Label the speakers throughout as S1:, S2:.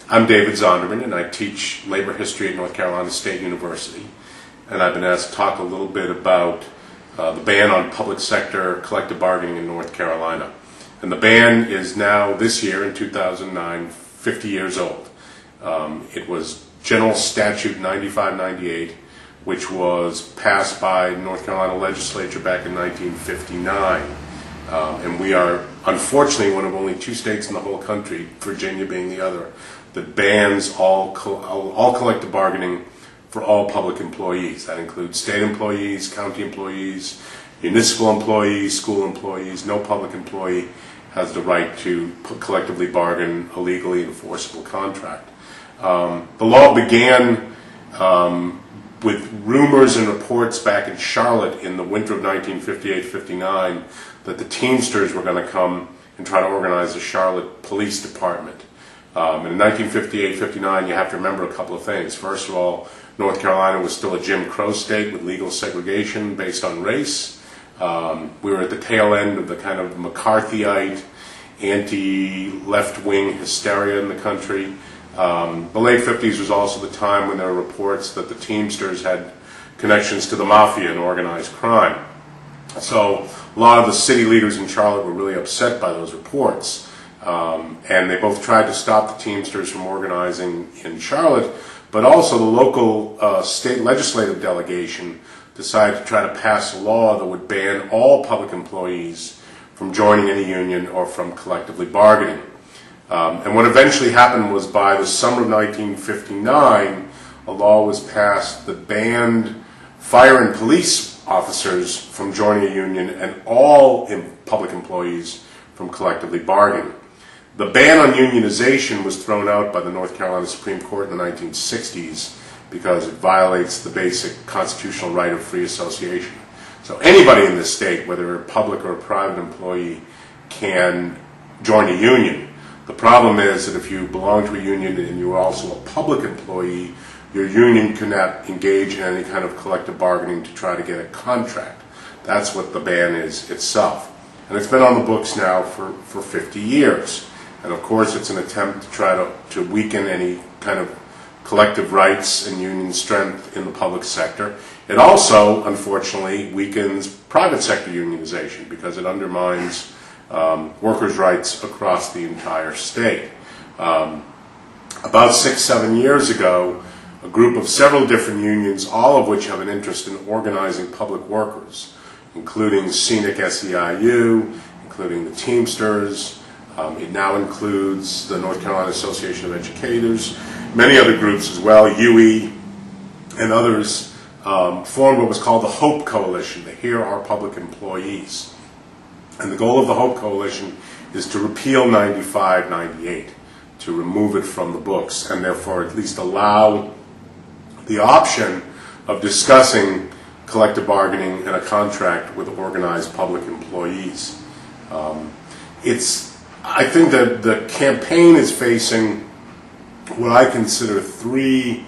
S1: I'm David Zonderman, and I teach labor history at North Carolina State University. And I've been asked to talk a little bit about the ban on public sector collective bargaining in North Carolina. And the ban is now, this year in 2009, 50 years old. It was General Statute 9598, which was passed by North Carolina legislature back in 1959. And we are, unfortunately, one of only two states in the whole country, Virginia being the other, that bans all collective bargaining for all public employees. That includes state employees, county employees, municipal employees, school employees. No public employee has the right to collectively bargain a legally enforceable contract. The law began with rumors and reports back in Charlotte in the winter of 1958-59 that the Teamsters were going to come and try to organize the Charlotte Police Department. And in 1958-59, you have to remember a couple of things. First of all, North Carolina was still a Jim Crow state with legal segregation based on race. We were at the tail end of the kind of McCarthyite, anti-left-wing hysteria in the country. The late 50s was also the time when there were reports that the Teamsters had connections to the mafia and organized crime. So a lot of the city leaders in Charlotte were really upset by those reports. And they both tried to stop the Teamsters from organizing in Charlotte, but also the local state legislative delegation decided to try to pass a law that would ban all public employees from joining any union or from collectively bargaining. And what eventually happened was by the summer of 1959, a law was passed that banned fire and police officers from joining a union and all public employees from collectively bargaining. The ban on unionization was thrown out by the North Carolina Supreme Court in the 1960s because it violates the basic constitutional right of free association. So anybody in this state, whether a public or a private employee, can join a union. The problem is that if you belong to a union and you're also a public employee, your union cannot engage in any kind of collective bargaining to try to get a contract. That's what the ban is itself. And it's been on the books now for 50 years. And of course it's an attempt to try to weaken any kind of collective rights and union strength in the public sector. It also, unfortunately, weakens private sector unionization because it undermines workers' rights across the entire state. About 6-7 years ago, a group of several different unions, all of which have an interest in organizing public workers, including Scenic SEIU, including the Teamsters, it now includes the North Carolina Association of Educators, many other groups as well, UE and others, formed what was called the HOPE Coalition, the Here Are Public Employees. And the goal of the HOPE Coalition is to repeal 95-98, to remove it from the books, and therefore at least allow the option of discussing collective bargaining and a contract with organized public employees. I think that the campaign is facing what I consider three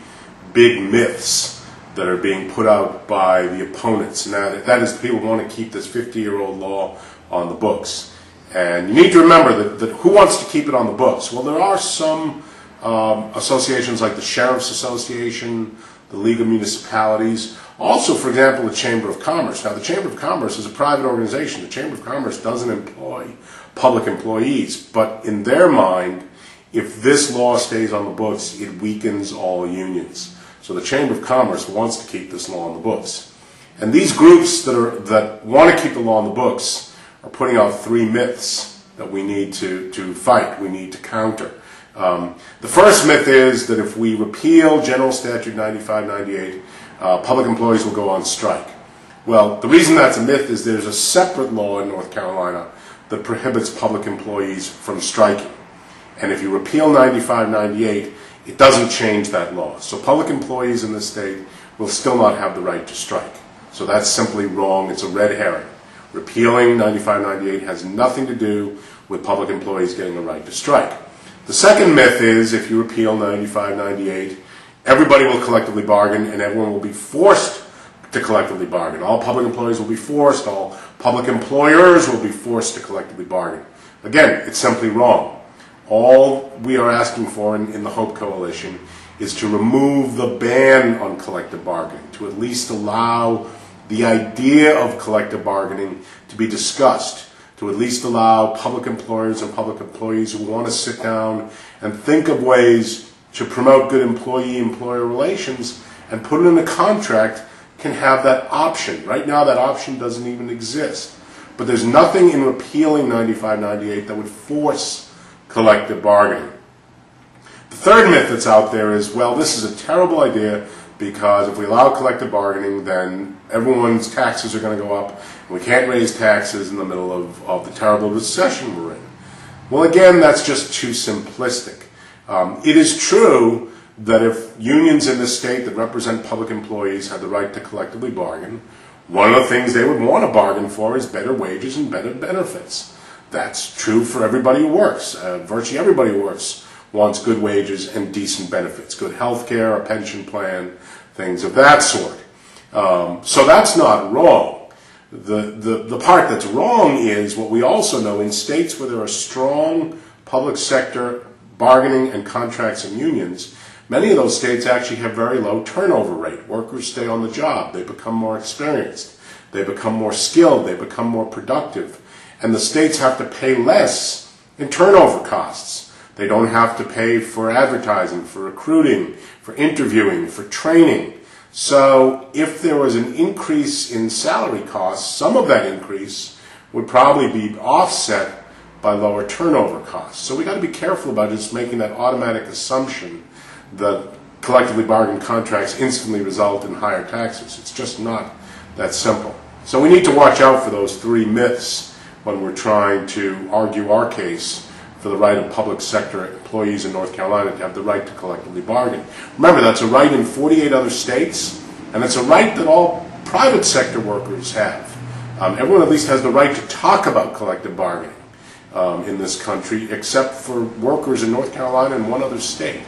S1: big myths that are being put out by the opponents. Now, that is, people want to keep this 50-year-old law on the books. And you need to remember that who wants to keep it on the books? Well, there are some associations like the Sheriff's Association, the League of Municipalities, also, for example, the Chamber of Commerce. Now, the Chamber of Commerce is a private organization. The Chamber of Commerce doesn't employ public employees, but in their mind, if this law stays on the books, it weakens all unions. So the Chamber of Commerce wants to keep this law on the books. And these groups that want to keep the law on the books are putting out three myths that we need to fight, we need to counter. The first myth is that if we repeal General Statute 9598, public employees will go on strike. Well, the reason that's a myth is there's a separate law in North Carolina that prohibits public employees from striking. And if you repeal 9598, it doesn't change that law. So public employees in this state will still not have the right to strike. So that's simply wrong. It's a red herring. Repealing 9598 has nothing to do with public employees getting a right to strike. The second myth is if you repeal 9598, everybody will collectively bargain and everyone will be forced to collectively bargain. All public employees will be forced, all public employers will be forced to collectively bargain. Again, it's simply wrong. All we are asking for in the HOPE Coalition is to remove the ban on collective bargaining, to at least allow the idea of collective bargaining to be discussed, to at least allow public employers and public employees who want to sit down and think of ways to promote good employee-employer relations and put it in a contract, can have that option. Right now that option doesn't even exist. But there's nothing in repealing 95-98 that would force collective bargaining. The third myth that's out there is, well, this is a terrible idea because if we allow collective bargaining, then everyone's taxes are going to go up, and we can't raise taxes in the middle of the terrible recession we're in. Well, again, that's just too simplistic. It is true that if unions in this state that represent public employees had the right to collectively bargain, one of the things they would want to bargain for is better wages and better benefits. That's true for everybody who works. Virtually everybody who works wants good wages and decent benefits, good health care, a pension plan, things of that sort. So that's not wrong. The part that's wrong is what we also know in states where there are strong public sector bargaining and contracts and unions. Many of those states actually have very low turnover rate. Workers stay on the job. They become more experienced. They become more skilled. They become more productive. And the states have to pay less in turnover costs. They don't have to pay for advertising, for recruiting, for interviewing, for training. So if there was an increase in salary costs, some of that increase would probably be offset by lower turnover costs. So we've got to be careful about just making that automatic assumption that collectively bargained contracts instantly result in higher taxes. It's just not that simple. So we need to watch out for those three myths when we're trying to argue our case for the right of public sector employees in North Carolina to have the right to collectively bargain. Remember, that's a right in 48 other states, and it's a right that all private sector workers have. Everyone at least has the right to talk about collective bargaining in this country, except for workers in North Carolina and one other state.